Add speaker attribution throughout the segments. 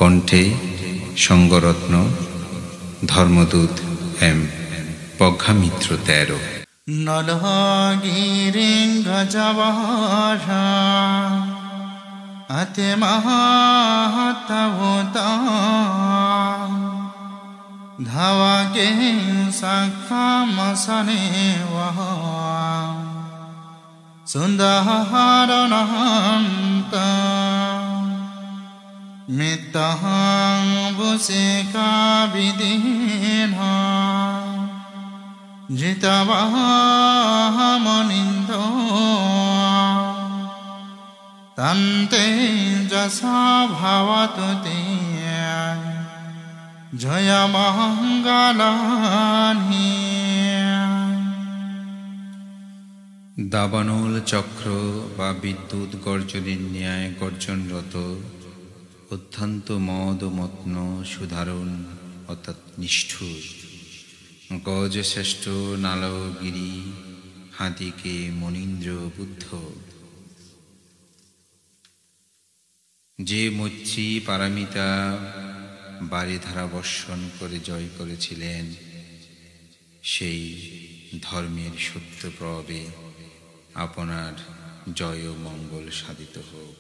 Speaker 1: কণ্ঠে সঙ্গরত্ন, ধর্মদূত এম প্রজ্ঞামিত্র 13।
Speaker 2: নলগিরিং গজবাহা আতে মহাতভূতা ধাওয়াকে সাক্ষামসনে ওহ সুন্দরনন্ত মিত্তহং বুসিকা বিদিন জিতবাহমনিন্দ তন্তে যশা ভবতু তে জয় মঙ্গলানি।
Speaker 1: দাবানল চক্র বা বিদ্যুৎ গর্জনের ন্যায় গর্জনরত, অত্যন্ত মদমত্ন সুধারণ অর্থাৎ নিষ্ঠুর গজশ্রেষ্ঠ নালগিরি হাতিকে মনীন্দ্র বুদ্ধ, যে মৈত্রী পারামিতা বারিধারা বর্ষণ করে জয় করেছিলেন, সেই ধর্মের সত্য প্রবে আপনার জয় ও মঙ্গল সাধিত হোক।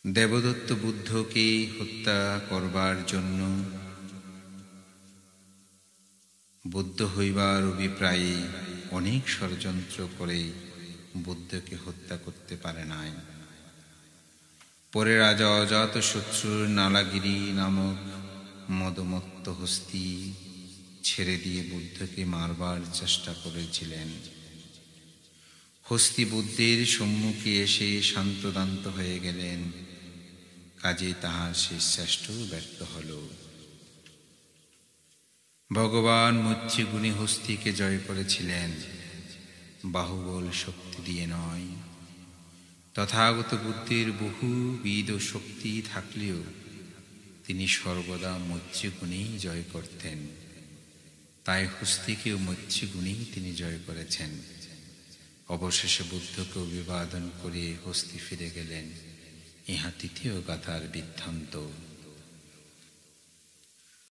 Speaker 1: দেবদত্ত বুদ্ধকে হত্যা করবার জন্য বুদ্ধ হইবার অভিপ্রায়ে অনেক ষড়যন্ত্র করে বুদ্ধকে হত্যা করতে পারে নাই। পরে রাজা অজাতশত্রুর নালাগিরি নামক মদমত্ত হস্তি ছেড়ে দিয়ে বুদ্ধকে মারবার চেষ্টা করেছিলেন। হস্তি বুদ্ধের সম্মুখে এসে শান্তদান্ত হয়ে গেলেন, কাজে তাহার শেষ চেষ্টা ব্যর্থ হল। ভগবান মৈত্রীগুণী হস্তিকে জয় করেছিলেন, বাহুবল শক্তি দিয়ে নয়। তথাগত বুদ্ধের বহুবিধ শক্তি থাকলেও তিনি সর্বদা মৈত্রীগুণেই জয় করতেন। তাই হস্তিকেও মৈত্রীগুণেই তিনি জয় করেছেন। অবশেষে বুদ্ধকে অভিবাদন করে হস্তি ফিরে গেলেন। ইহা তৃতীয় গাথার বৃত্তান্ত।